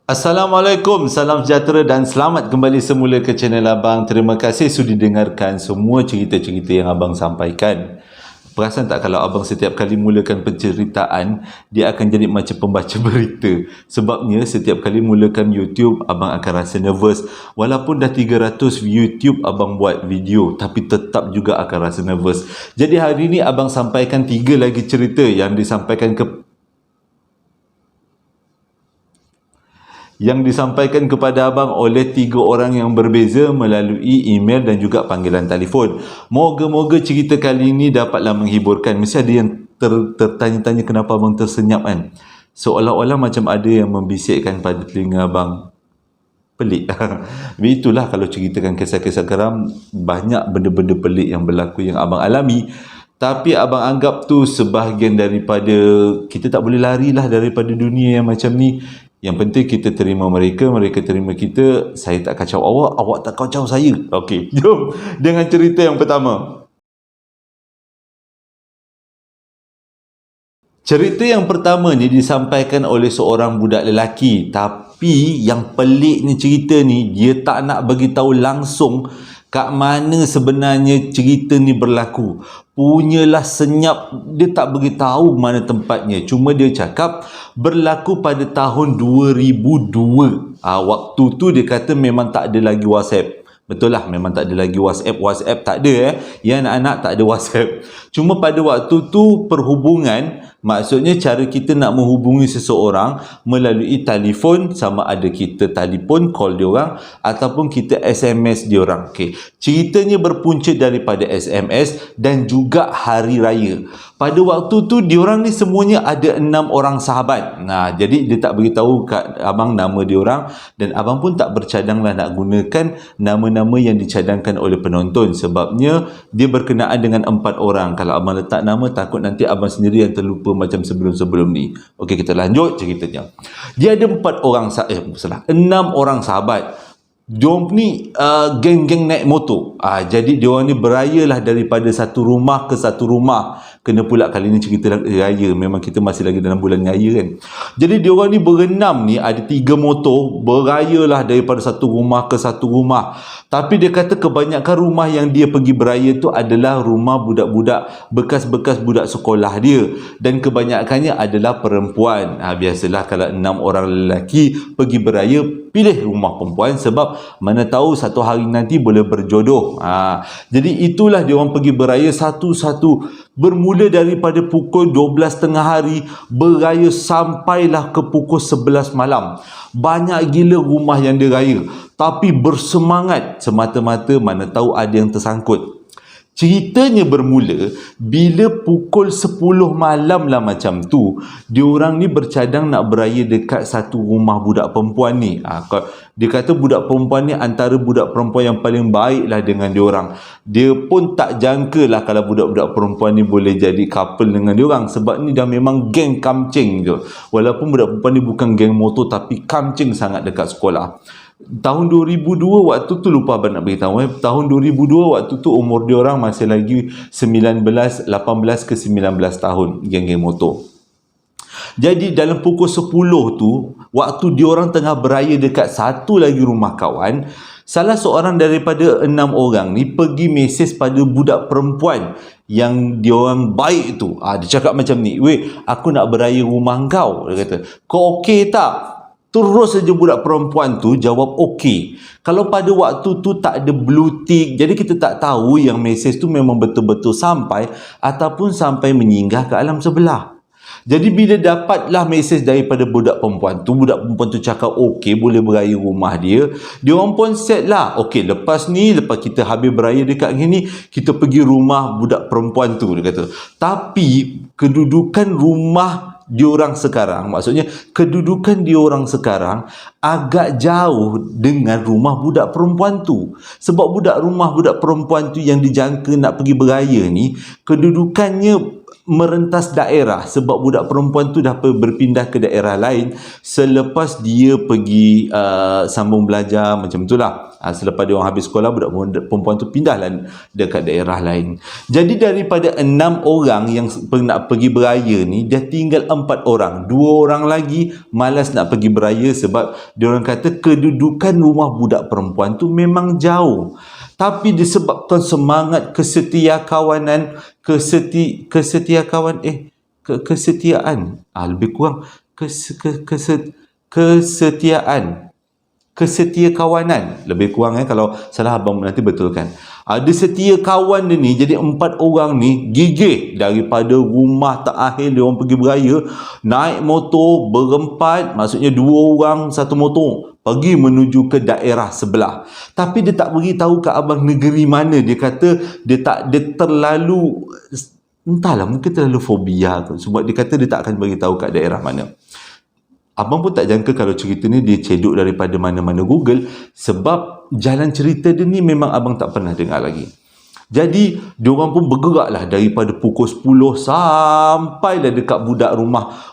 Assalamualaikum, salam sejahtera dan selamat kembali semula ke channel Abang. Terima kasih sudi dengarkan semua cerita-cerita yang Abang sampaikan. Perasan tak kalau Abang setiap kali mulakan penceritaan, dia akan jadi macam pembaca berita. Sebabnya setiap kali mulakan YouTube, Abang akan rasa nervous. Walaupun dah 300 YouTube Abang buat video, tapi tetap juga akan rasa nervous. Jadi hari ini Abang sampaikan 3 lagi cerita yang disampaikan kepada abang oleh 3 orang yang berbeza melalui email dan juga panggilan telefon. Moga-moga cerita kali ini dapatlah menghiburkan. Mesti ada yang tertanya-tanya kenapa abang tersenyap kan? Seolah-olah macam ada yang membisikkan pada telinga abang. Pelik. Itulah kalau ceritakan kisah-kisah geram, banyak benda-benda pelik yang berlaku yang abang alami. Tapi abang anggap tu sebahagian daripada, kita tak boleh larilah daripada dunia yang macam ni. Yang penting kita terima mereka, mereka terima kita. Saya tak kacau awak, awak tak kacau saya. Okey, jom dengan cerita yang pertama. Cerita yang pertama ni disampaikan oleh seorang budak lelaki. Tapi yang peliknya cerita ni, dia tak nak bagi tahu langsung kat mana sebenarnya cerita ni berlaku. Punyalah senyap, dia tak bagi tahu mana tempatnya. Cuma dia cakap berlaku pada tahun 2002. Waktu tu dia kata memang tak ada lagi WhatsApp. Betul lah, memang tak ada lagi WhatsApp. WhatsApp tak ada Ya anak-anak, tak ada WhatsApp. Cuma pada waktu tu perhubungan, maksudnya cara kita nak menghubungi seseorang melalui telefon, sama ada kita telefon call diorang ataupun kita SMS diorang. Okey, ceritanya berpunca daripada SMS dan juga hari raya. Pada waktu tu diorang ni semuanya ada 6 orang sahabat. Jadi dia tak beritahu kat abang nama diorang dan abang pun tak bercadanglah nak gunakan nama-nama yang dicadangkan oleh penonton, sebabnya dia berkenaan dengan 4 orang. Kalau abang letak nama, takut nanti abang sendiri yang terlupa macam sebelum-sebelum ni. Okey, kita lanjut ceritanya. Dia ada 6 orang sahabat. Diorang ni geng-geng naik motor. Jadi diorang ni berayalah daripada satu rumah ke satu rumah. Kena pula kali ni cerita raya. Memang kita masih lagi dalam bulan raya kan. Jadi diorang ni berenam ni, ada 3 motor, berayalah daripada satu rumah ke satu rumah. Tapi dia kata kebanyakan rumah yang dia pergi beraya tu adalah rumah budak-budak, bekas-bekas budak sekolah dia. Dan kebanyakannya adalah perempuan. Biasalah kalau 6 orang lelaki pergi beraya, pilih rumah perempuan sebab mana tahu satu hari nanti boleh berjodoh. Jadi itulah dia orang pergi beraya satu-satu. Bermula daripada pukul 12 tengah hari, beraya sampailah ke pukul 11 malam. Banyak gila rumah yang diraya. Tapi bersemangat semata-mata mana tahu ada yang tersangkut. Ceritanya bermula bila pukul 10 malam lah macam tu, diorang ni bercadang nak beraya dekat satu rumah budak perempuan ni. Dia kata budak perempuan ni antara budak perempuan yang paling baik lah dengan diorang. Dia pun tak jangka lah kalau budak-budak perempuan ni boleh jadi couple dengan diorang, sebab ni dah memang geng kamcing je. Walaupun budak perempuan ni bukan geng motor, tapi kamcing sangat dekat sekolah. Tahun 2002 waktu tu, lupa abang nak beritahu tahun 2002 waktu tu umur dia orang masih lagi 18 ke 19 tahun, geng-geng motor. Jadi dalam pukul 10 tu, waktu dia orang tengah beraya dekat satu lagi rumah kawan, salah seorang daripada 6 orang ni pergi mesej pada budak perempuan yang dia orang baik tu. Dia cakap macam ni, "Weh, aku nak beraya rumah kau." Dia kata, "Kau okey tak?" Terus saja budak perempuan tu jawab okey. Kalau pada waktu tu tak ada blue tick, jadi kita tak tahu yang mesej tu memang betul-betul sampai ataupun sampai menyinggah ke alam sebelah. Jadi bila dapatlah mesej daripada budak perempuan tu cakap okey, boleh beraya rumah dia. Dia orang pun set lah, okey, lepas kita habis beraya dekat sini, kita pergi rumah budak perempuan tu, dia kata. Tapi kedudukan rumah diorang sekarang, maksudnya kedudukan diorang sekarang agak jauh dengan rumah budak perempuan tu. Sebab budak perempuan tu yang dijangka nak pergi beraya ni, kedudukannya merentas daerah sebab budak perempuan tu dah berpindah ke daerah lain selepas dia pergi sambung belajar macam itulah. Selepas dia orang habis sekolah, budak perempuan tu pindahlah dekat daerah lain. Jadi daripada 6 orang yang nak pergi beraya ni, dia tinggal 4 orang. 2 orang lagi malas nak pergi beraya sebab dia orang kata kedudukan rumah budak perempuan tu memang jauh. Tapi disebabkan semangat kesetiakawanan, lebih kurang kesetiakawanan, lebih kurang kalau salah abang nanti betulkan. Ada setia kawan dia ni, jadi 4 orang ni gigih daripada rumah terakhir dia orang pergi beraya, naik motor berempat, maksudnya 2 orang 1 motor, pergi menuju ke daerah sebelah. Tapi dia tak beritahu ke abang negeri mana. Dia kata dia terlalu, entahlah, mungkin terlalu fobia tu. Sebab dia kata dia tak akan beritahu kat daerah mana. Abang pun tak jangka kalau cerita ni dia cedok daripada mana-mana Google, sebab jalan cerita dia ni memang abang tak pernah dengar lagi. Jadi diorang pun bergeraklah daripada pukul 10 sampailah dekat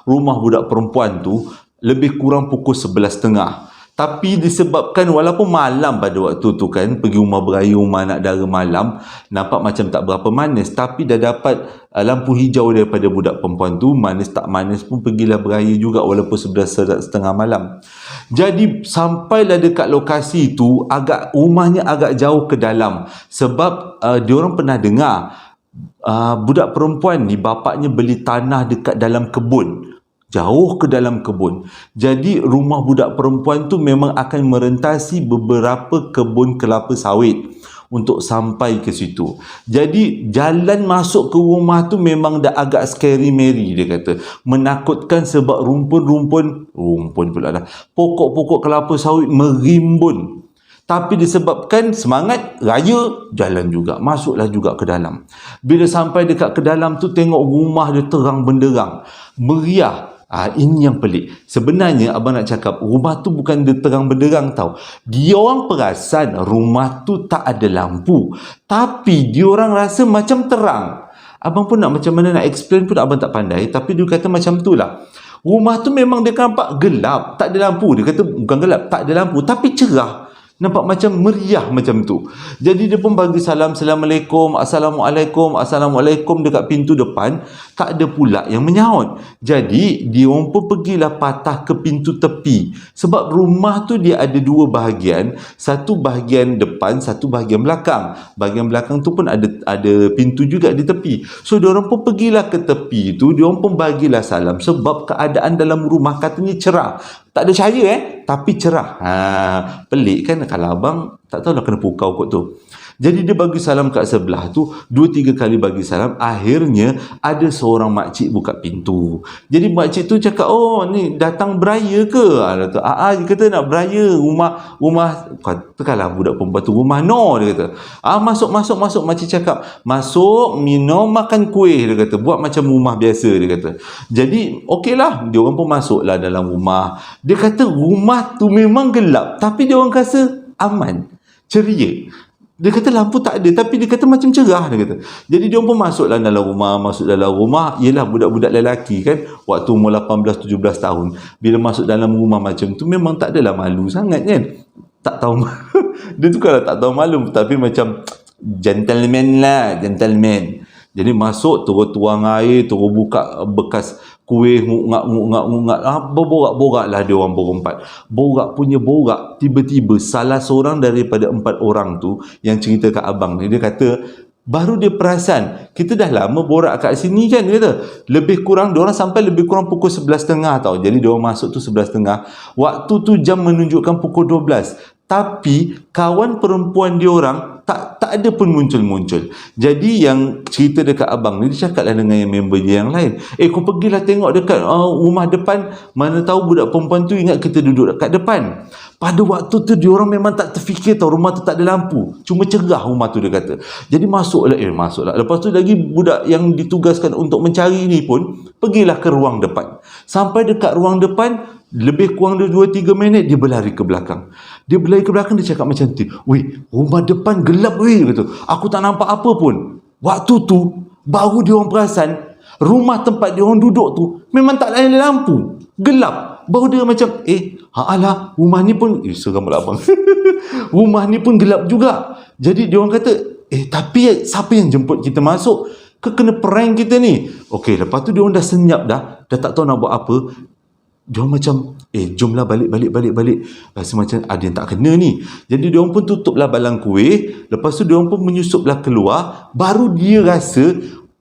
rumah budak perempuan tu lebih kurang pukul 11.30. Tapi disebabkan walaupun malam pada waktu tu kan, pergi rumah beraya, rumah anak dara malam, nampak macam tak berapa manis, tapi dah dapat lampu hijau daripada budak perempuan tu. Manis tak manis pun pergilah beraya juga walaupun 11.30 malam. Jadi sampailah dekat lokasi tu, rumahnya agak jauh ke dalam, sebab diorang pernah dengar budak perempuan ni bapaknya beli tanah dekat dalam kebun, jauh ke dalam kebun. Jadi rumah budak perempuan tu memang akan merentasi beberapa kebun kelapa sawit untuk sampai ke situ. Jadi jalan masuk ke rumah tu memang dah agak scary Mary, dia kata. Menakutkan sebab rumpun pula dah, pokok-pokok kelapa sawit merimbun. Tapi disebabkan semangat raya, jalan juga, masuklah juga ke dalam. Bila sampai dekat ke dalam tu, tengok rumah dia terang benderang, meriah. Ini yang pelik. Sebenarnya abang nak cakap, rumah tu bukan dia terang benderang tau. Dia orang perasan rumah tu tak ada lampu, tapi dia orang rasa macam terang. Abang pun nak macam mana nak explain pun abang tak pandai, tapi dia kata macam tu lah. Rumah tu memang dia nampak gelap, tak ada lampu. Dia kata bukan gelap, tak ada lampu, tapi cerah. Nampak macam meriah macam tu. Jadi dia pun bagi salam, Assalamualaikum, Assalamualaikum, Assalamualaikum dekat pintu depan. Tak ada pula yang menyahut. Jadi dia orang pun pergilah patah ke pintu tepi. Sebab rumah tu dia ada 2 bahagian. Satu bahagian depan, satu bahagian belakang. Bahagian belakang tu pun ada pintu juga di tepi. So dia orang pun pergilah ke tepi tu. Dia orang pun bagilah salam. Sebab keadaan dalam rumah katanya cerah. Tak ada cahaya tapi cerah. Pelik kan kalau abang tak tahulah kenapa pukau kot tu. Jadi dia bagi salam kat sebelah tu, 2-3 kali bagi salam. Akhirnya ada seorang makcik buka pintu. Jadi makcik tu cakap, oh ni datang beraya ke? Dia kata nak beraya. Rumah katakanlah budak perempuan tu, rumah Noh, dia kata. Masuk. Makcik cakap, masuk, minum, makan kuih, dia kata. Buat macam rumah biasa, dia kata. Jadi okeylah, dia orang pun masuklah dalam rumah. Dia kata rumah tu memang gelap, tapi dia orang rasa aman, ceria. Dia kata lampu tak ada, tapi dia kata macam cerah, dia kata. Jadi dia pun masuklah dalam rumah. Yelah budak-budak lelaki kan, waktu umur 18-17 tahun. Bila masuk dalam rumah macam tu, memang tak adalah malu sangat kan. Tak tahu. Dia tu kalau tak tahu malu, tapi macam gentleman. Jadi masuk, terus tuang air, terus buka bekas kuih, ngungak. Borak-borak lah dia orang berempat. Borak. Tiba-tiba salah seorang daripada 4 orang tu yang cerita kat abang ni, dia kata, baru dia perasan, kita dah lama borak kat sini kan, dia kata. Lebih kurang, diorang sampai lebih kurang pukul 11.30 tau. Jadi diorang masuk tu 11.30. Waktu tu jam menunjukkan pukul 12. Tapi kawan perempuan diorang tak ada pun muncul-muncul. Jadi yang cerita dekat abang ni, dia cakaplah dengan yang member dia yang lain, kau pergilah tengok dekat rumah depan, mana tahu budak perempuan tu ingat kita duduk dekat depan. Pada waktu tu diorang memang tak terfikir tau, rumah tu tak ada lampu, cuma cerah rumah tu, dia kata. Jadi masuklah. Lepas tu lagi budak yang ditugaskan untuk mencari ni pun pergilah ke ruang depan. Sampai dekat ruang depan, lebih kurang 2-3 minit, dia berlari ke belakang. Dia cakap macam tu, weh, rumah depan gelap weh, kata. Aku tak nampak apa pun. Waktu tu baru dia orang perasan Rumah tempat dia orang duduk tu memang tak ada lampu, gelap. Baru dia macam alah, rumah ni pun seram pula abang. Rumah ni pun gelap juga. Jadi dia orang kata, tapi siapa yang jemput kita masuk? Kena prank kita ni. Okey, lepas tu dia orang dah senyap dah tak tahu nak buat apa. Dia orang macam, jomlah balik. Rasa macam ada yang tak kena ni. Jadi dia orang pun tutuplah balang kuih. Lepas tu dia orang pun menyusuplah keluar. Baru dia rasa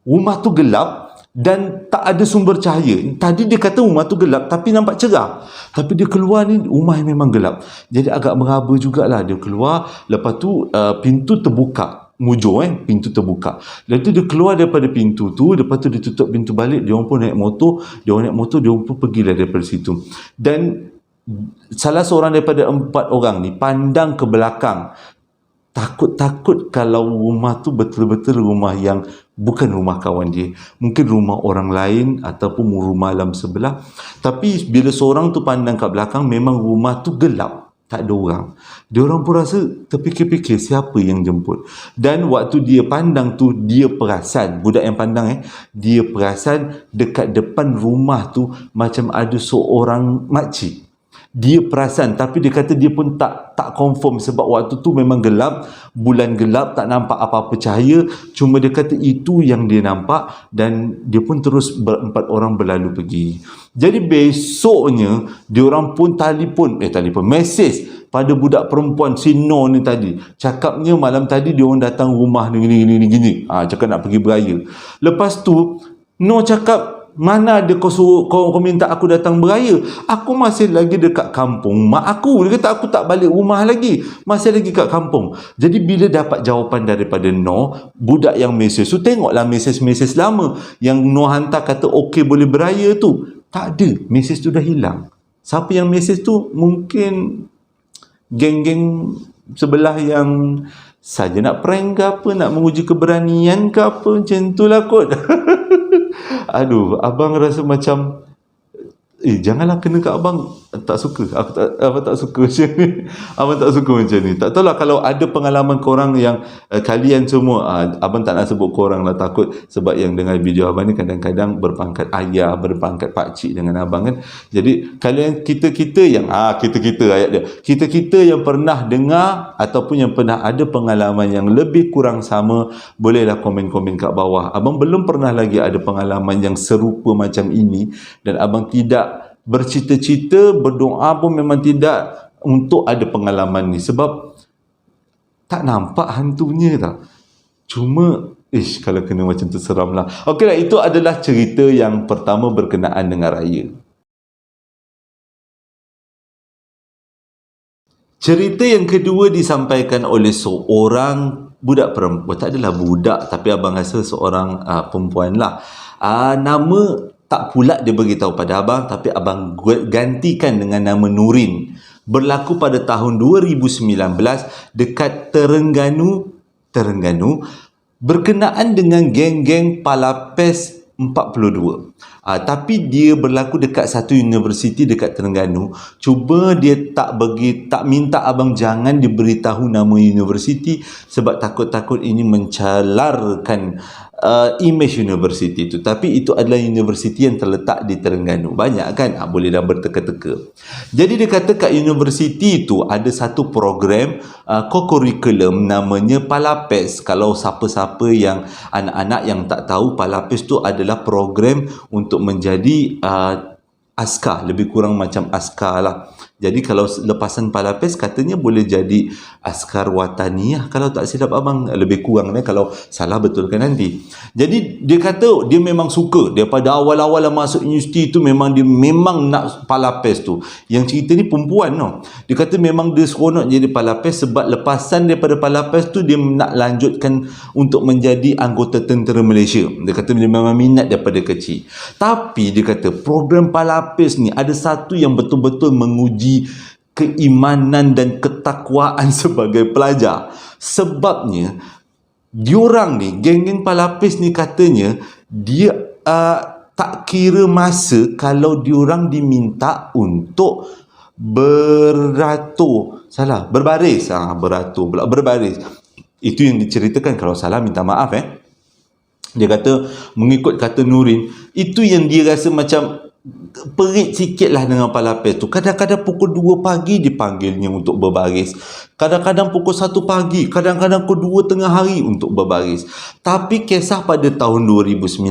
rumah tu gelap dan tak ada sumber cahaya. Tadi dia kata rumah tu gelap tapi nampak cerah. Tapi dia keluar ni, rumah yang memang gelap. Jadi agak meraba jugalah dia keluar. Lepas tu pintu terbuka. Mujur pintu terbuka. Lepas tu dia keluar daripada pintu tu. Lepas tu dia tutup pintu balik. Dia orang pun naik motor. Dia orang pun pergilah daripada situ. Dan salah seorang daripada 4 orang ni pandang ke belakang. Takut kalau rumah tu betul-betul rumah yang bukan rumah kawan dia. Mungkin rumah orang lain ataupun rumah alam sebelah. Tapi bila seorang tu pandang ke belakang, memang rumah tu gelap. Tak ada orang. Dia orang pun rasa terfikir-fikir siapa yang jemput. Dan waktu dia pandang tu, dia perasan, budak yang pandang dia perasan dekat depan rumah tu macam ada seorang makcik. Dia perasan, tapi dia kata dia pun tak confirm sebab waktu tu memang gelap, bulan gelap, tak nampak apa-apa cahaya. Cuma dia kata itu yang dia nampak dan dia pun terus 4 orang berlalu pergi. Jadi besoknya dia orang pun telefon mesej pada budak perempuan si No ni tadi. Cakapnya malam tadi dia orang datang rumah ni gini. Cakap nak pergi beraya. Lepas tu No cakap, mana ada kau minta aku datang beraya? Aku masih lagi dekat kampung mak aku. Dia kata aku tak balik rumah lagi, masih lagi kat kampung. Jadi bila dapat jawapan daripada No, budak yang mesej tu, tengoklah mesej lama yang No hantar kata okey boleh beraya tu, tak ada. Mesej tu dah hilang. Siapa yang mesej tu? Mungkin geng-geng sebelah yang saja nak prank ke apa, nak menguji keberanian ke apa, macam tu lah kot. Aduh, abang rasa macam janganlah kena kat abang. Tak suka. Abang tak suka macam ni. Abang tak suka macam ni. Tak tahulah kalau ada pengalaman korang yang kalian semua, abang tak nak sebut korang lah, takut sebab yang dengar video abang ni kadang-kadang berpangkat ayah, berpangkat pakcik dengan abang kan. Jadi kalian kita yang ayat dia. Kita yang pernah dengar ataupun yang pernah ada pengalaman yang lebih kurang sama, bolehlah komen-komen kat bawah. Abang belum pernah lagi ada pengalaman yang serupa macam ini dan abang tidak bercita-cita, berdoa pun memang tidak untuk ada pengalaman ni sebab tak nampak hantunya tak. Cuma kalau kena macam tu seram lah. Okeylah, itu adalah cerita yang pertama berkenaan dengan raya. Cerita yang kedua disampaikan oleh seorang budak perempuan. Tak adalah budak, tapi abang rasa seorang perempuan lah. Nama tak pula dia beritahu pada abang, tapi abang gantikan dengan nama Nurin. Berlaku pada tahun 2019 dekat Terengganu, berkenaan dengan geng-geng Palapes 42. Tapi dia berlaku dekat satu universiti dekat Terengganu. Cuba dia tak minta abang jangan diberitahu nama universiti sebab takut-takut ini mencalarkan image universiti itu. Tapi itu adalah universiti yang terletak di Terengganu. Banyak kan? Boleh dah berteka-teka. Jadi dia kata kat universiti itu ada satu program co-curriculum namanya Palapes. Kalau siapa-siapa yang anak-anak yang tak tahu, Palapes tu adalah program untuk menjadi askar, lebih kurang macam askar lah. Jadi kalau lepasan Palapes katanya boleh jadi askar wataniah kalau tak silap abang, lebih kurang kalau salah betulkan nanti. Jadi dia kata dia memang suka daripada awal-awal masuk universiti tu, memang dia memang nak Palapes tu. Yang cerita ni perempuan tau. Dia kata memang dia seronok jadi Palapes sebab lepasan daripada Palapes tu dia nak lanjutkan untuk menjadi anggota tentera Malaysia. Dia kata dia memang minat daripada kecil. Tapi dia kata program Palapes ni ada satu yang betul-betul menguji keimanan dan ketakwaan sebagai pelajar. Sebabnya diorang ni, geng-geng Palapes ni katanya dia tak kira masa kalau diorang diminta untuk berbaris. Itu yang diceritakan, kalau salah minta maaf Dia kata mengikut kata Nurin, itu yang dia rasa macam perit sikit lah dengan Pak Lapis tu. Kadang-kadang pukul 2 pagi dipanggilnya untuk berbaris, kadang-kadang pukul 1 pagi, kadang-kadang pukul 2 tengah hari untuk berbaris. Tapi kisah pada tahun 2019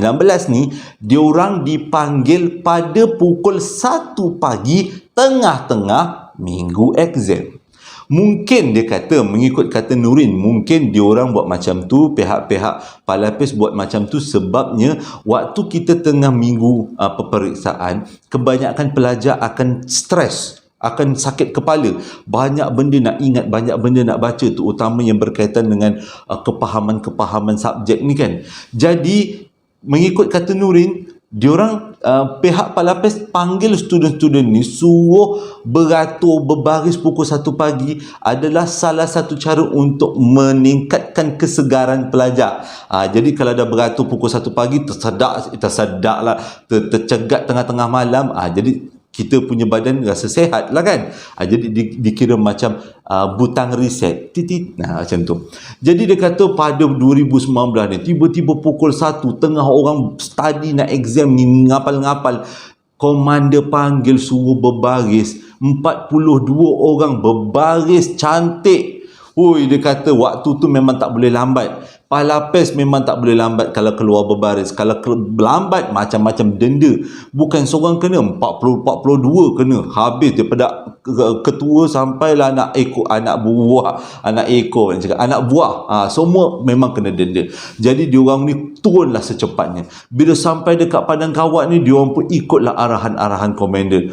ni, diorang dipanggil pada pukul 1 pagi tengah-tengah minggu exam. Mungkin dia kata, mengikut kata Nurin, mungkin diorang buat macam tu, pihak-pihak Pak Lapis buat macam tu sebabnya waktu kita tengah minggu peperiksaan, kebanyakan pelajar akan stres, akan sakit kepala, banyak benda nak ingat, banyak benda nak baca, terutama yang berkaitan dengan kepahaman-kepahaman subjek ni kan. Jadi mengikut kata Nurin, diorang pihak Pak Lapis panggil student-student ni, suruh beratur berbaris pukul 1 pagi adalah salah satu cara untuk meningkatkan kesegaran pelajar. Jadi kalau dah beratur pukul 1 pagi, tersedak lah, tercegat tengah-tengah malam, jadi kita punya badan rasa sehat lah kan. Jadi dikira macam butang reset titit, macam tu. Jadi dia kata pada 2019 ni, tiba-tiba pukul 1 tengah orang study nak exam ni, ngapal-ngapal, komander panggil suruh berbaris, 42 orang berbaris cantik. Dia kata waktu tu memang tak boleh lambat. Pak Lapis memang tak boleh lambat kalau keluar berbaris. Kalau lambat, macam-macam denda. Bukan seorang kena, 42 kena. Habis daripada ketua sampailah anak buah, anak buah. Semua memang kena denda. Jadi diorang ni turunlah secepatnya. Bila sampai dekat padang kawat ni, diorang pun ikutlah arahan-arahan komander.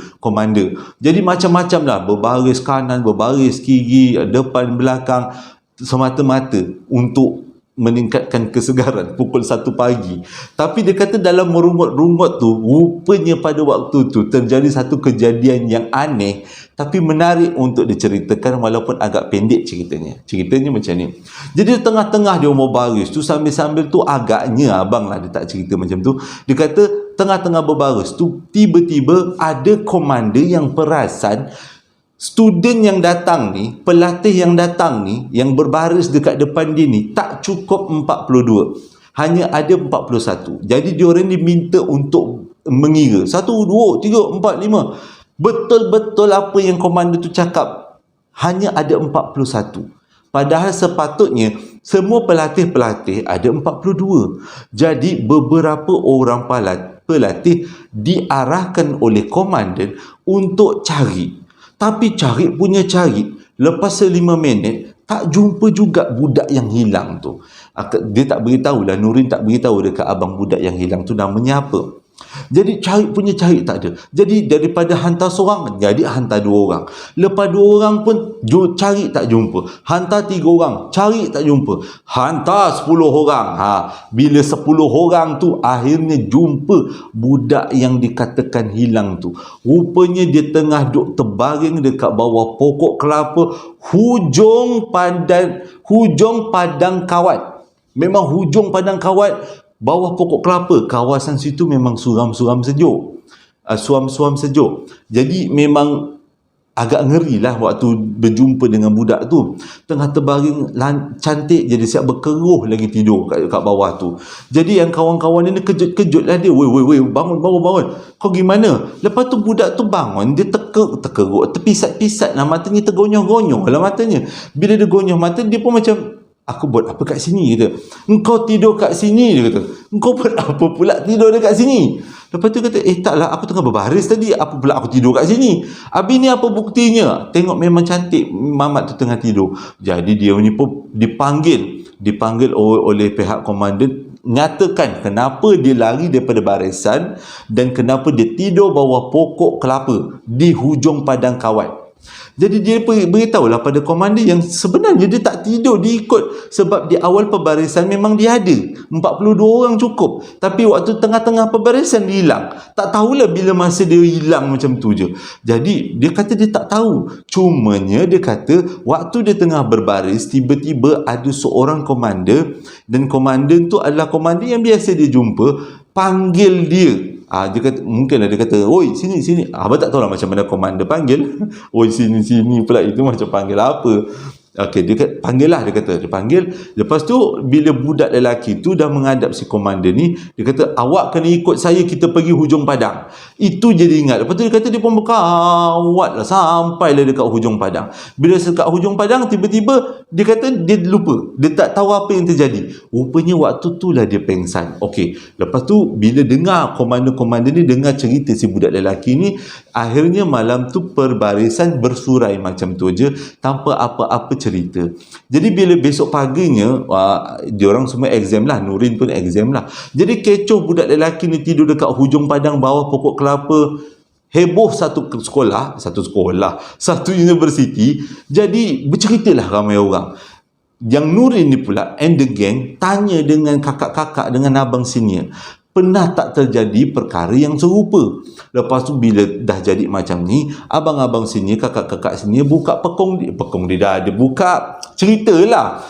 Jadi macam-macam lah. Berbaris kanan, berbaris kiri, depan, belakang, semata-mata untuk meningkatkan kesegaran pukul 1 pagi. Tapi dia kata dalam merungut-rungut tu, rupanya pada waktu tu terjadi satu kejadian yang aneh tapi menarik untuk diceritakan, walaupun agak pendek ceritanya. Ceritanya macam ni. Jadi tengah-tengah dia mau baris tu, sambil-sambil tu agaknya abang lah dia tak cerita macam tu. Dia kata tengah-tengah berbaris tu, tiba-tiba ada komander yang perasan student yang datang ni, pelatih yang datang ni, yang berbaris dekat depan dia ni, tak cukup 42, hanya ada 41. Jadi diorang diminta untuk mengira 1, 2, 3, 4, 5. Betul-betul apa yang komander tu cakap, hanya ada 41. Padahal sepatutnya semua pelatih-pelatih ada 42. Jadi beberapa orang pelatih diarahkan oleh komandan untuk cari. Tapi cari, lepas 5 minit tak jumpa juga budak yang hilang tu. Dia tak beritahu lah, Nurin tak beritahu dekat abang budak yang hilang tu namanya apa. Jadi cari tak ada. Jadi daripada hantar seorang, jadi hantar 2 orang. Lepas 2 orang pun cari tak jumpa. Hantar 3 orang, cari tak jumpa. Hantar 10 orang. Bila 10 orang tu akhirnya jumpa budak yang dikatakan hilang tu. Rupanya dia tengah duk terbaring dekat bawah pokok kelapa, hujung padang kawat. Memang hujung padang kawat, bawah pokok kelapa. Kawasan situ memang suram-suram sejuk, suam-suam sejuk. Jadi memang agak ngeri lah waktu berjumpa dengan budak tu. Tengah terbaring cantik, jadi siap berkeruh lagi tidur kat bawah tu. Jadi yang kawan-kawan ni kejut-kejut lah dia. Weh, bangun. Kau gimana? Lepas tu budak tu bangun, dia terkeruk, terpisat-pisat lah matanya, tergonyol-gonyol lah matanya. Bila dia gonyol mata, dia pun macam, aku buat apa kat sini? Kata, engkau tidur kat sini, dia kata. Engkau buat apa pula tidur dekat sini? Lepas tu kata, taklah, aku tengah berbaris tadi, apa pula aku tidur kat sini? Habis ni apa buktinya? Tengok memang cantik mamat tu tengah tidur. Jadi dia ni pun dipanggil oleh pihak komandan, nyatakan kenapa dia lari daripada barisan dan kenapa dia tidur bawah pokok kelapa di hujung padang kawat. Jadi dia beritahulah pada komander yang sebenarnya dia tak tidur, dia ikut. Sebab di awal pembarisan memang dia ada 42 orang cukup. Tapi waktu tengah-tengah pembarisan dia hilang. Tak tahulah bila masa dia hilang macam tu je. Jadi dia kata dia tak tahu. Cumanya dia kata waktu dia tengah berbaris, tiba-tiba ada seorang komander, dan komander tu adalah komander yang biasa dia jumpa, panggil dia. Dia kata, mungkinlah dia kata, oi sini. Abang tak tahulah macam mana komander panggil. Oi sini pula, itu macam panggil apa. Okey, panggil lah, dia kata. Dia panggil. Lepas tu, bila budak lelaki tu dah menghadap si komander ni, dia kata, awak kena ikut saya, kita pergi hujung padang. Itu je dia ingat. Lepas tu dia kata, dia pun berkawat lah sampailah dekat hujung padang. Bila dekat hujung padang, tiba-tiba dia kata dia lupa. Dia tak tahu apa yang terjadi. Rupanya waktu tu lah dia pengsan. Okey, lepas tu bila dengar komander-komander ni dengar cerita si budak lelaki ni, akhirnya malam tu perbarisan bersurai macam tu je, tanpa apa-apa cerita. Jadi bila besok paginya, diorang semua exam lah, Nurin pun exam lah. Jadi kecoh budak lelaki ni tidur dekat hujung padang bawah pokok kelapa. Heboh satu universiti. Jadi berceritalah ramai orang. Yang Nurin ni pula and the gang tanya dengan kakak-kakak, dengan abang senior, pernah tak terjadi perkara yang serupa? Lepas tu bila dah jadi macam ni, abang-abang senior, kakak-kakak senior buka pekong dia dah buka cerita lah.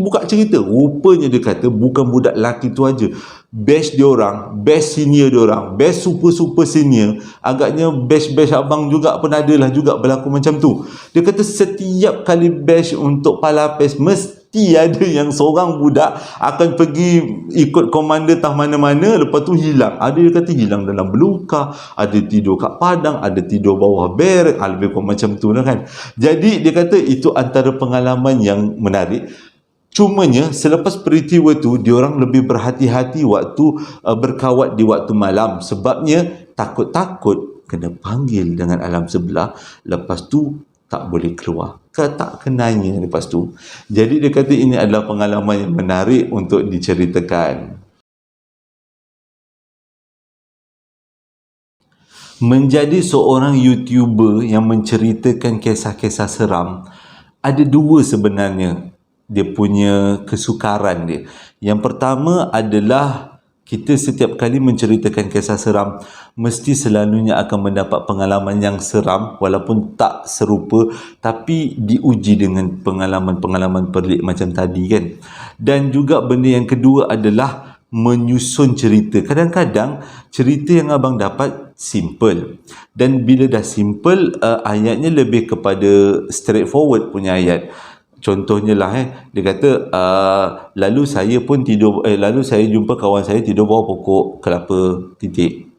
Buka cerita. Rupanya dia kata bukan budak lelaki tu aja. Batch diorang, batch senior diorang, batch super senior, agaknya batch abang juga pun adalah juga berlaku macam tu. Dia kata setiap kali batch untuk palapes mesti ada yang seorang budak akan pergi ikut komander tah mana-mana, lepas tu hilang. Ada dia kata hilang dalam belukar, ada tidur kat padang, ada tidur bawah barek, lebih kurang macam tu lah kan. Jadi dia kata itu antara pengalaman yang menarik. Cumanya selepas peristiwa tu diorang lebih berhati-hati waktu berkawat di waktu malam, sebabnya takut-takut kena panggil dengan alam sebelah, lepas tu tak boleh keluar, tak kenanya lepas tu. Jadi dia kata ini adalah pengalaman yang menarik untuk diceritakan. Menjadi seorang YouTuber yang menceritakan kisah-kisah seram, ada dua sebenarnya dia punya kesukaran dia. Yang pertama adalah kita setiap kali menceritakan kisah seram mesti selalunya akan mendapat pengalaman yang seram, walaupun tak serupa tapi diuji dengan pengalaman-pengalaman pelik macam tadi kan. Dan juga benda yang kedua adalah menyusun cerita. Kadang-kadang cerita yang abang dapat simple, dan bila dah simple, ayatnya lebih kepada straightforward punya ayat. Contohnya lah dia kata lalu saya jumpa kawan saya tidur bawah pokok kelapa titik.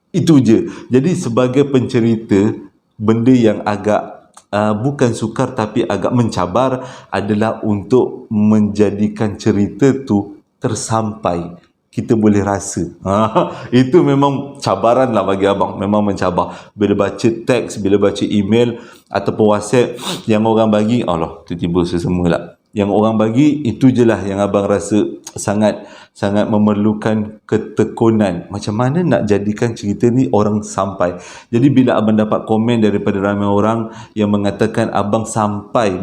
Itu je. Jadi sebagai pencerita, benda yang agak bukan sukar tapi agak mencabar adalah untuk menjadikan cerita tu tersampai, kita boleh rasa. Itu memang cabaran lah bagi abang. Memang mencabar. Bila baca teks, bila baca email ataupun WhatsApp yang orang bagi, Allah, tiba-tiba sesemua lah. Yang orang bagi, itu je lah yang abang rasa sangat memerlukan ketekunan. Macam mana nak jadikan cerita ni orang sampai. Jadi bila abang dapat komen daripada ramai orang yang mengatakan abang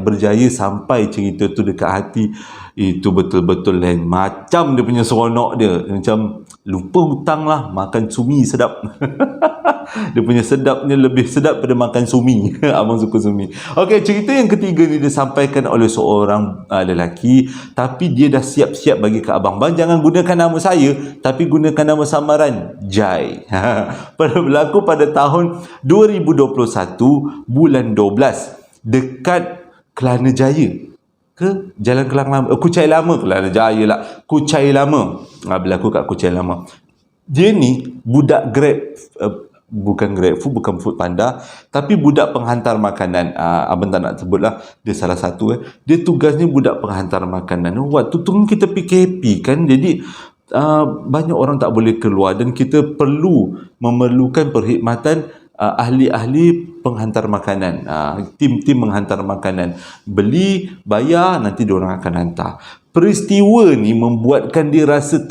berjaya sampai cerita tu dekat hati, itu betul-betul lain macam dia punya seronok dia. Macam lupa hutang lah, makan sumi sedap. Dia punya sedapnya lebih sedap pada makan sumi. Abang suka sumi. Okey, cerita yang ketiga ni disampaikan oleh seorang lelaki, tapi dia dah siap-siap bagi ke abang. Bang, jangan gunakan nama saya, tapi gunakan nama samaran, Jai. Berlaku pada tahun 2021 bulan 12 dekat Kelana Jaya ke Jalan Kelang Lama, Kuchai Lama, Kelana Jaya lah, Kuchai Lama. Berlaku kat Kuchai Lama. Dia ni budak Grab, bukan GrabFood, bukan Food Panda, tapi budak penghantar makanan. Abang tak nak sebut lah, dia salah satu. Dia tugasnya budak penghantar makanan. Waktu tu kita PKP kan, jadi banyak orang tak boleh keluar dan kita memerlukan perkhidmatan ahli-ahli penghantar makanan, tim-tim menghantar makanan. Beli, bayar, nanti diorang akan hantar. Peristiwa ni membuatkan dia rasa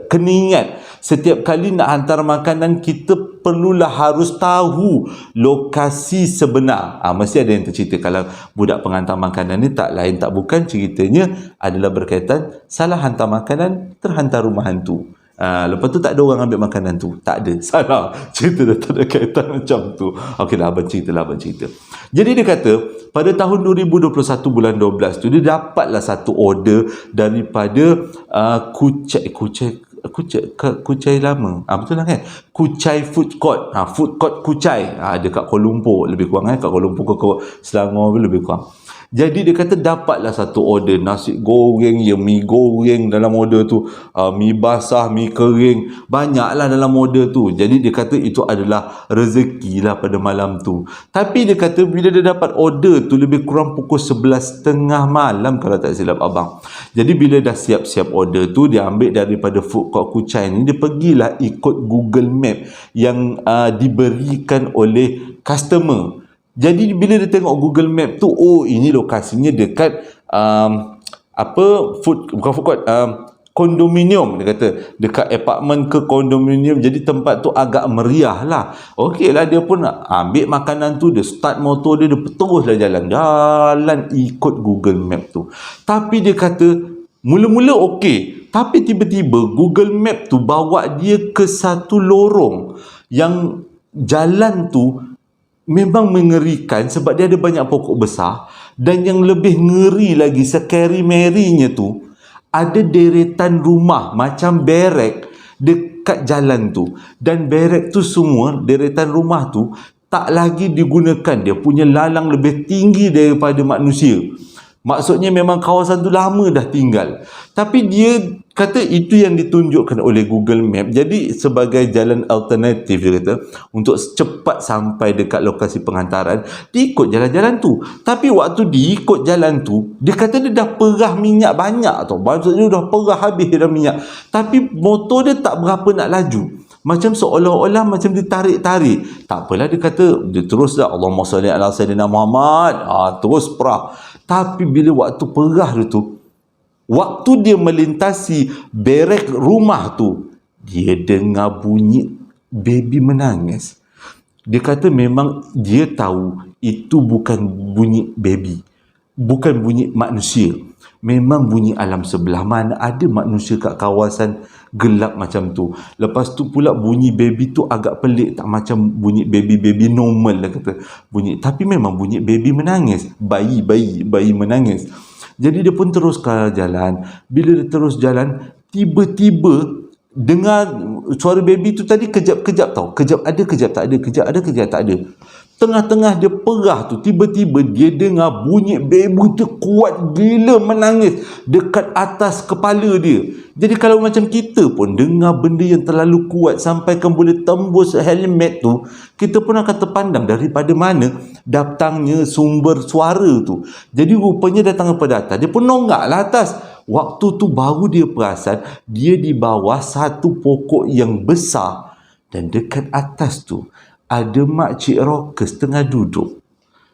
kena ingat, setiap kali nak hantar makanan, kita perlulah harus tahu lokasi sebenar. Mesti ada yang tercerita. Kalau budak penghantar makanan ni tak lain tak bukan, ceritanya adalah berkaitan salah hantar makanan, terhantar rumah hantu. Lepas tu tak ada orang ambil makanan tu. Tak ada. Salah. Cerita dah tak ada kaitan macam tu. Okeylah, abang cerita. Jadi dia kata, pada tahun 2021 bulan 12 tu, dia dapatlah satu order daripada Kuchai Lama. Betul lah kan? Kuchai Food Court. Food Court Kuchai. Dekat Kuala Lumpur lebih kurang kat Kuala Lumpur ke Selangor lebih kurang. Jadi dia kata dapatlah satu order nasi goreng, ya mi goreng dalam order tu, mi basah, mi kering, banyaklah dalam order tu. Jadi dia kata itu adalah rezeki lah pada malam tu. Tapi dia kata bila dia dapat order tu lebih kurang pukul 11.30 malam kalau tak silap abang. Jadi bila dah siap-siap order tu, dia ambil daripada food court Kuchai ni, dia pergilah ikut Google Map yang diberikan oleh customer. Jadi bila dia tengok Google Map tu, oh ini lokasinya dekat bukan food court, kondominium. Dia kata dekat apartmen ke kondominium, jadi tempat tu agak meriah lah. Okey lah, dia pun ambil makanan tu, dia start motor dia teruslah jalan ikut Google Map tu. Tapi dia kata mula-mula okey, tapi tiba-tiba Google Map tu bawa dia ke satu lorong yang jalan tu memang mengerikan sebab dia ada banyak pokok besar, dan yang lebih ngeri lagi, scary Mary-nya tu, ada deretan rumah macam barek dekat jalan tu, dan barek tu semua, deretan rumah tu tak lagi digunakan. Dia punya lalang lebih tinggi daripada manusia. Maksudnya memang kawasan tu lama dah tinggal. Tapi dia kata itu yang ditunjukkan oleh Google Map. Jadi sebagai jalan alternatif, dia kata, untuk cepat sampai dekat lokasi penghantaran, dia ikut jalan-jalan tu. Tapi waktu dia ikut jalan tu, dia kata dia dah perah minyak banyak tau. Maksudnya dah perah habis dah minyak. Tapi motor dia tak berapa nak laju. Macam seolah-olah macam ditarik-tarik. Tak apalah, dia kata, dia terus dah Allahumma salli ala sayyidina Muhammad. Terus perah. Tapi bila waktu perah tu, waktu dia melintasi berek rumah tu, dia dengar bunyi baby menangis. Dia kata memang dia tahu itu bukan bunyi baby, bukan bunyi manusia. Memang bunyi alam sebelah. Mana ada manusia kat kawasan gelap macam tu. Lepas tu pula bunyi baby tu agak pelik, tak macam bunyi baby normal lah kata bunyi. Tapi memang bunyi baby menangis, bayi menangis. Jadi dia pun teruskan jalan. Bila dia terus jalan, tiba-tiba dengar suara baby tu tadi kejap-kejap tau. Kejap ada, kejap tak ada, kejap ada, kejap tak ada. Tengah-tengah dia perah tu, tiba-tiba dia dengar bunyi baby tu kuat gila menangis dekat atas kepala dia. Jadi kalau macam kita pun dengar benda yang terlalu kuat sampaikan boleh tembus helmet tu, kita pun akan terpandang daripada mana datangnya sumber suara tu. Jadi rupanya datang daripada atas. Dia pun nonggaklah atas. Waktu tu baru dia perasan dia di bawah satu pokok yang besar, dan dekat atas tu ada makcik rockers tengah duduk.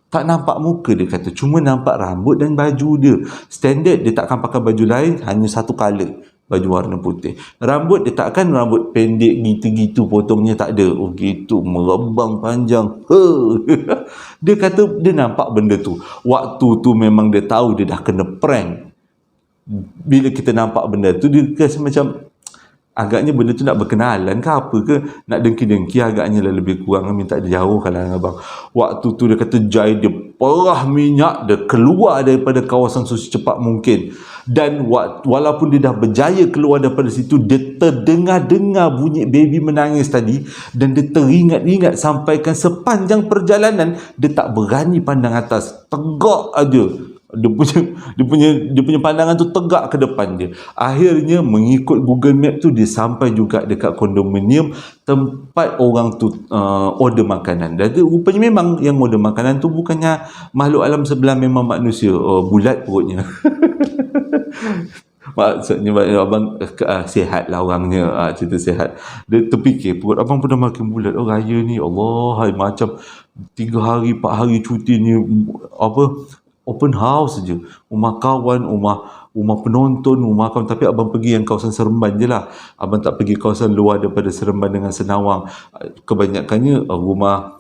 Tak nampak muka, dia kata, cuma nampak rambut dan baju dia. Standard, dia takkan pakai baju lain, hanya satu colour, baju warna putih. Rambut dia takkan rambut pendek gitu-gitu, potongnya tak ada. Oh gitu, merebang panjang. Dia kata dia nampak benda tu. Waktu tu memang dia tahu dia dah kena prank. Bila kita nampak benda tu, dia rasa macam agaknya benda tu nak berkenalan ke apa ke, nak dengki-dengki, agaknya lah lebih kurang minta dia jauh kalau abang. Waktu tu dia kata Jai dia perah minyak, dia keluar daripada kawasan secepat mungkin. Dan walaupun dia dah berjaya keluar daripada situ, dia terdengar-dengar bunyi baby menangis tadi, dan dia teringat-ingat sampaikan sepanjang perjalanan dia tak berani pandang atas, tegak aja. Dia punya pandangan tu tegak ke depan dia. Akhirnya mengikut Google Map tu, dia sampai juga dekat kondominium tempat orang tu order makanan. Dan rupanya memang yang order makanan tu bukannya makhluk alam sebelah, memang manusia. Bulat perutnya. Maksudnya abang sihat lah orangnya, cerita sihat. Dia terfikir perut abang pun dah makin bulat. Raya ni Allah, macam 3 hari 4 hari cuti ni open house saja, rumah kawan, rumah penonton, rumah kawan. Tapi abang pergi yang kawasan Seremban je lah. Abang tak pergi kawasan luar daripada Seremban dengan Senawang. Kebanyakannya rumah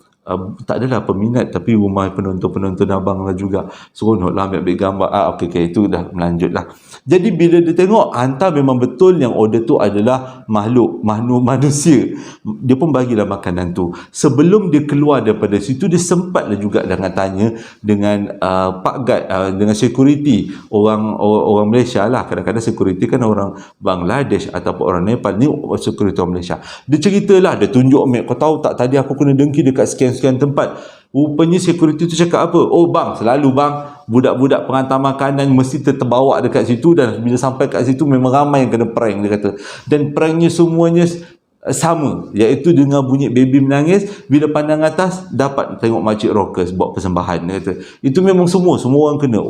tak adalah peminat, tapi rumah penonton-penonton abang lah juga. Seronok lah ambil gambar. Okey, itu dah melanjut lah. Jadi bila dia tengok, hantar memang betul yang order tu adalah makhluk manusia. Dia pun bagilah makanan tu. Sebelum dia keluar daripada situ, dia sempatlah juga dengan tanya dengan Pak Guard, dengan security orang Malaysia lah. Kadang-kadang security kan orang Bangladesh ataupun orang Nepal, ni security orang Malaysia. Dia ceritalah, dia tunjuk map. Kau tahu tak, tadi aku kena dengki dekat sekian-sekian tempat. Rupanya security tu cakap apa? Oh bang, selalu bang, budak-budak pengantar makanan mesti terbawa dekat situ, dan bila sampai kat situ memang ramai yang kena prank, dia kata. Dan pranknya semuanya sama, iaitu dengan bunyi baby menangis, bila pandang atas dapat tengok makcik rockers buat persembahan, dia kata. Itu memang semua orang kena.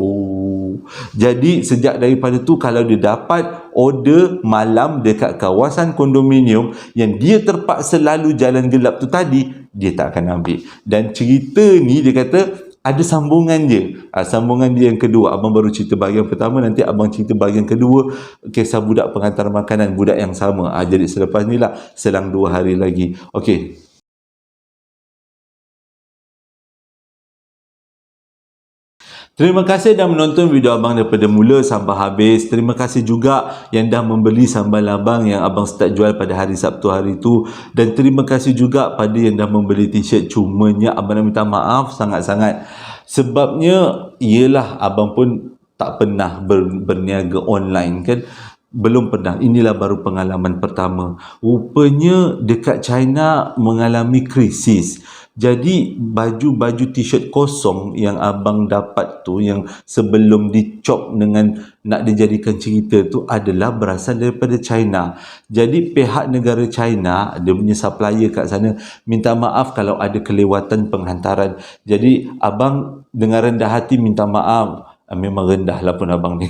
Jadi sejak daripada tu, kalau dia dapat order malam dekat kawasan kondominium yang dia terpaksa lalu jalan gelap tu tadi, dia tak akan ambil. Dan cerita ni dia kata ada sambungan dia. Sambungan dia yang kedua. Abang baru cerita bahagian pertama, nanti abang cerita bahagian kedua, kisah budak pengantar makanan, budak yang sama. Jadi selepas ni lah, selang 2 hari lagi. Okey. Terima kasih dah menonton video abang daripada mula sampai habis. Terima kasih juga yang dah membeli sambal abang yang abang start jual pada hari Sabtu hari tu. Dan terima kasih juga pada yang dah membeli t-shirt. Cumanya abang nak minta maaf sangat-sangat. Sebabnya ialah abang pun tak pernah berniaga online kan. Belum pernah. Inilah baru pengalaman pertama. Rupanya dekat China mengalami krisis. Jadi baju-baju t-shirt kosong yang abang dapat tu, yang sebelum dicop dengan nak dijadikan cerita tu, adalah berasal daripada China. Jadi pihak negara China, dia punya supplier kat sana, minta maaf kalau ada kelewatan penghantaran. Jadi abang dengan rendah hati minta maaf. Memang rendah lah pun abang ni.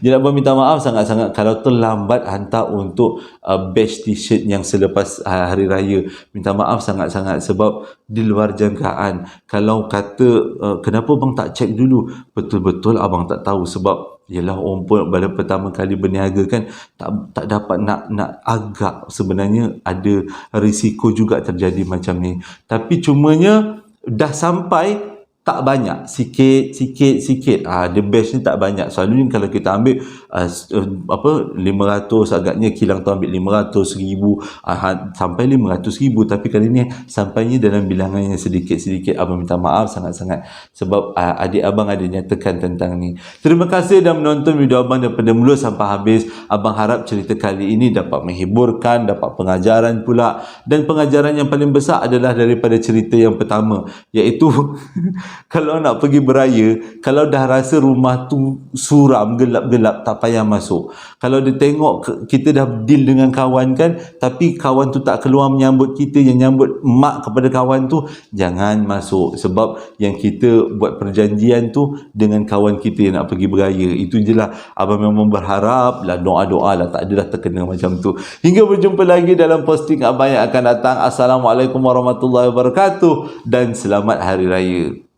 Jadi abang minta maaf sangat-sangat kalau terlambat hantar untuk batch t-shirt yang selepas hari raya. Minta maaf sangat-sangat sebab di luar jangkaan. Kalau kata kenapa abang tak check dulu, betul-betul abang tak tahu. Sebab yalah, orang pun pada pertama kali berniaga kan, tak dapat nak agak. Sebenarnya ada risiko juga terjadi macam ni. Tapi cumanya dah sampai tak banyak, sikit. The best ni tak banyak. Selalunya kalau kita ambil 500, agaknya kilang tu ambil 500, 1000 sampai 500,000. Tapi kali ni sampainya dalam bilangan yang sedikit-sedikit. Abang minta maaf sangat-sangat sebab adik abang ada nyatakan tentang ni. Terima kasih dah menonton video abang daripada mula sampai habis. Abang harap cerita kali ini dapat menghiburkan, dapat pengajaran pula. Dan pengajaran yang paling besar adalah daripada cerita yang pertama, iaitu kalau nak pergi beraya, kalau dah rasa rumah tu suram, gelap-gelap, tak payah masuk. Kalau dia tengok kita dah deal dengan kawan kan, tapi kawan tu tak keluar menyambut kita, yang nyambut mak kepada kawan tu, jangan masuk. Sebab yang kita buat perjanjian tu dengan kawan kita yang nak pergi beraya. Itu je lah. Abang memang berharap lah, doa-doa lah, tak adalah terkena macam tu. Hingga berjumpa lagi dalam posting abang yang akan datang. Assalamualaikum warahmatullahi wabarakatuh dan selamat Hari Raya.